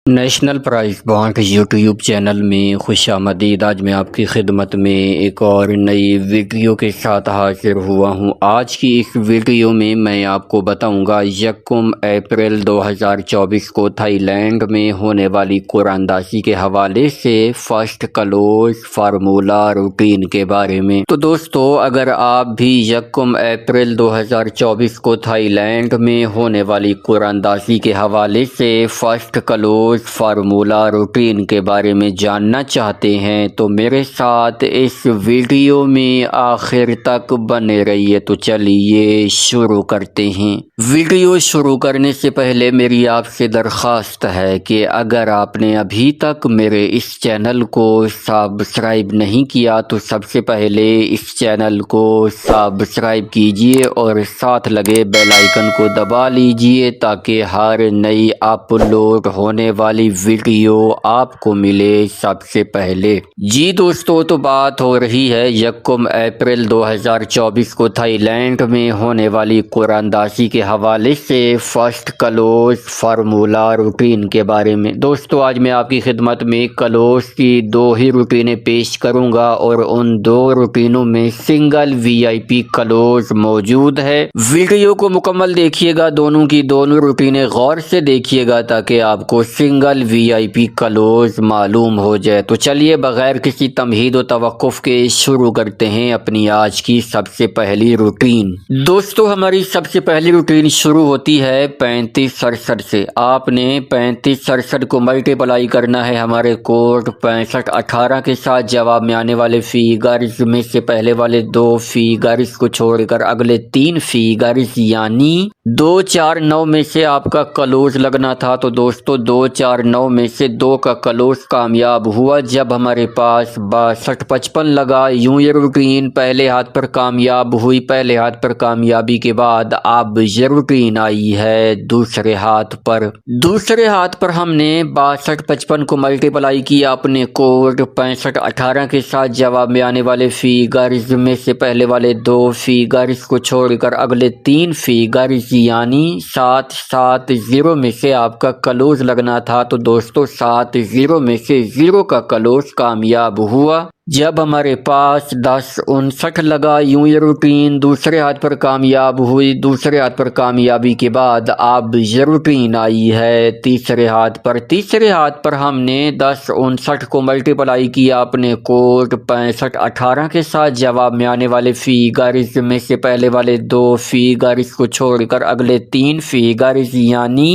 National prize bond YouTube channel میں خوش آمدید۔ آج میں آپ کی خدمت میں ایک اور نئی ویڈیو کے ساتھ حاضر ہوا ہوں۔ آج کی اس ویڈیو میں آپ کو بتاؤں گا 1 اپریل 2024 کو تھائی لینڈ میں ہونے والی قرآن اندازی کے حوالے سے فرسٹ کلوز فارمولہ روٹین کے بارے میں۔ تو دوستو، اگر آپ بھی 1 اپریل 2024 کو تھائی لینڈ میں ہونے والی قرآن اندازی کے حوالے سے فرسٹ کلوز فارمولہ روٹین کے بارے میں جاننا چاہتے ہیں تو میرے ساتھ اس ویڈیو میں آخر تک بنے رہیے۔ تو چلیے شروع کرتے ہیں۔ ویڈیو شروع کرنے سے پہلے میری آپ سے درخواست ہے کہ اگر آپ نے ابھی تک میرے اس چینل کو سبسکرائب نہیں کیا تو سب سے پہلے اس چینل کو سبسکرائب کیجئے اور ساتھ لگے بیل آئیکن کو دبا لیجئے تاکہ ہر نئی اپلوڈ ہونے والی ویڈیو آپ کو ملے سب سے پہلے۔ جی دوستو، تو بات ہو رہی ہے 1 اپریل 2024 کو تھائی لینڈ میں ہونے والی قرآن اندازی کے حوالے سے فرسٹ کلوز فارمولہ روٹین کے بارے میں۔ دوستو، آج میں آپ کی خدمت میں کلوز کی 2 ہی روٹینیں پیش کروں گا اور ان 2 روٹینوں میں سنگل VIP کلوز موجود ہے۔ ویڈیو کو مکمل دیکھیے گا، دونوں کی دونوں روٹینیں غور سے دیکھیے گا تاکہ آپ کو سنگل VIP کلوز معلوم ہو جائے۔ تو چلیے بغیر کسی تمہید و توقف کے شروع کرتے ہیں اپنی آج کی سب سے پہلی روٹین۔ دوستو، ہماری سب سے پہلی روٹین شروع ہوتی ہے 3567 سے۔ آپ نے 3567 کو ملٹیپلائی کرنا ہے ہمارے کوڈ 6518 کے ساتھ۔ جواب میں آنے والے فیگرز میں سے پہلے والے 2 فیگرز کو چھوڑ کر اگلے 3 فیگرز یعنی 249 میں سے آپ کا کلوز لگنا تھا۔ تو دوستو 249 میں سے 2 کا کلوز کامیاب ہوا جب ہمارے پاس 6255 لگا۔ یوں یہ روٹین پہلے ہاتھ پر کامیاب ہوئی۔ پہلے ہاتھ پر کامیابی کے بعد اب یہ روٹین آئی ہے دوسرے ہاتھ پر۔ دوسرے ہاتھ پر ہم نے 6255 کو ملٹیپلائی کیا اپنے کوڈ 6518 کے ساتھ۔ جواب میں آنے والے فیگرز میں سے پہلے والے 2 فیگرز کو چھوڑ کر اگلے 3 فیگرز یعنی 770 میں سے آپ کا کلوز لگنا تھا۔ تو دوستو 70 میں سے 0 کا کلوز کامیاب ہوا جب ہمارے پاس 1059 لگا۔ یوں یہ روٹین دوسرے ہاتھ پر کامیاب ہوئی۔ دوسرے ہاتھ پر کامیابی کے بعد اب یہ روٹین آئی ہے تیسرے ہاتھ پر۔ تیسرے ہاتھ پر ہم نے 1059 کو ملٹیپلائی کیا اپنے کوڈ 6518 کے ساتھ۔ جواب میں آنے والے فیگرز میں سے پہلے والے 2 فیگرز کو چھوڑ کر اگلے 3 فیگرز یعنی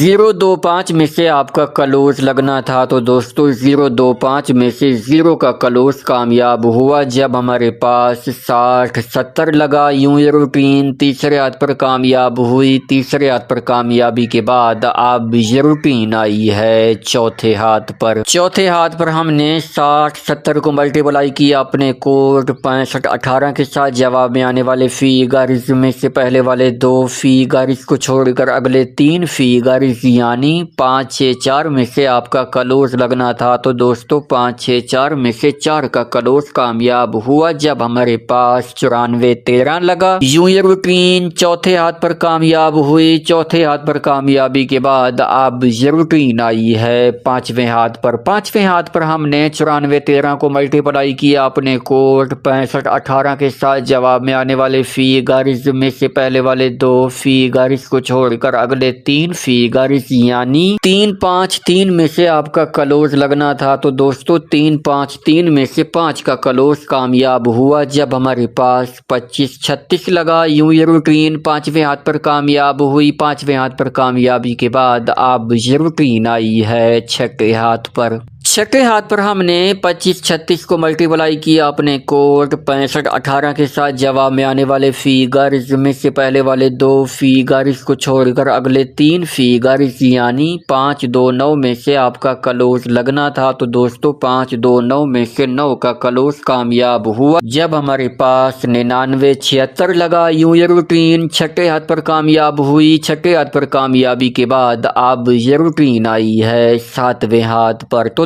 025 میں سے آپ کا کلوز لگنا تھا۔ تو دوستو 025 میں سے 0 کا کلوز کامیاب ہوا جب ہمارے پاس 6070 لگا۔ یوں یہ روٹین تیسرے ہاتھ پر کامیاب ہوئی۔ تیسرے ہاتھ پر کامیابی کے بعد اب یہ روٹین آئی ہے چوتھے ہاتھ پر۔ چوتھے ہاتھ پر ہم نے 6070 کو ملٹیپلائی کیا اپنے کوڈ 6518 کے ساتھ۔ جواب میں آنے والے فیگرز میں سے پہلے والے 2 فیگرز کو چھوڑ کر اگلے 3 فیگرز یعنی 564 میں سے آپ کا کلوز لگنا تھا۔ تو دوستو 564 میں سے 4 کا کلوز کامیاب ہوا جب ہمارے پاس 9413 لگا۔ یوں یہ روٹین چوتھے ہاتھ پر کامیاب ہوئی۔ چوتھے ہاتھ پر کامیابی کے بعد اب یہ روٹین آئی ہے 5ویں ہاتھ پر۔ 5ویں ہاتھ پر ہم نے 9413 کو ملٹیپلائی کیا اپنے کوڈ 6518 کے ساتھ۔ جواب میں آنے والے فیگرز میں سے پہلے والے 2 فیگرز کو چھوڑ کر اگلے 3 فیگرز یعنی 353 میں سے آپ کا کلوز لگنا تھا۔ تو دوستو 353 میں سے 5 کا کلوز کامیاب ہوا جب ہمارے پاس 2536 لگا۔ یوں یہ روٹین 5ویں ہاتھ پر کامیاب ہوئی۔ 5ویں ہاتھ پر کامیابی کے بعد اب یہ روٹین آئی ہے چھٹے ہاتھ پر۔ چھٹے ہاتھ پر ہم نے 2536 کو ملٹیپلائی کیا اپنے کوڈ 6518 کے ساتھ۔ جواب میں آنے والے فیگرز میں سے پہلے والے 2 فیگرز کو چھوڑ کر اگلے 3 فیگرز یعنی 529 میں سے آپ کا کلوز لگنا تھا۔ تو دوستو 529 میں سے 9 کا کلوز کامیاب ہوا جب ہمارے پاس 9976 لگا۔ یوں یہ روٹین چھٹے ہاتھ پر کامیاب ہوئی۔ چھٹے ہاتھ پر کامیابی کے بعد اب یہ روٹین آئی ہے 7ویں ہاتھ پر۔ تو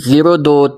0, 2,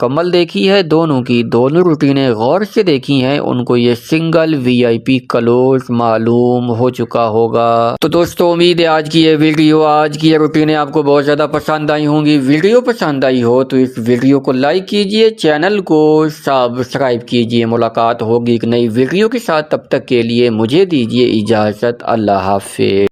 مکمل دیکھی ہے، دونوں کی دونوں روٹینیں غور سے دیکھی ہیں، ان کو یہ سنگل VIP کلوز معلوم ہو چکا ہوگا۔ تو دوستو امید ہے آج کی یہ روٹینیں آپ کو بہت زیادہ پسند آئی ہوں گی۔ ویڈیو پسند آئی ہو تو اس ویڈیو کو لائک کیجئے، چینل کو سبسکرائب کیجئے۔ ملاقات ہوگی ایک نئی ویڈیو کے ساتھ، تب تک کے لیے مجھے دیجئے اجازت۔ اللہ حافظ۔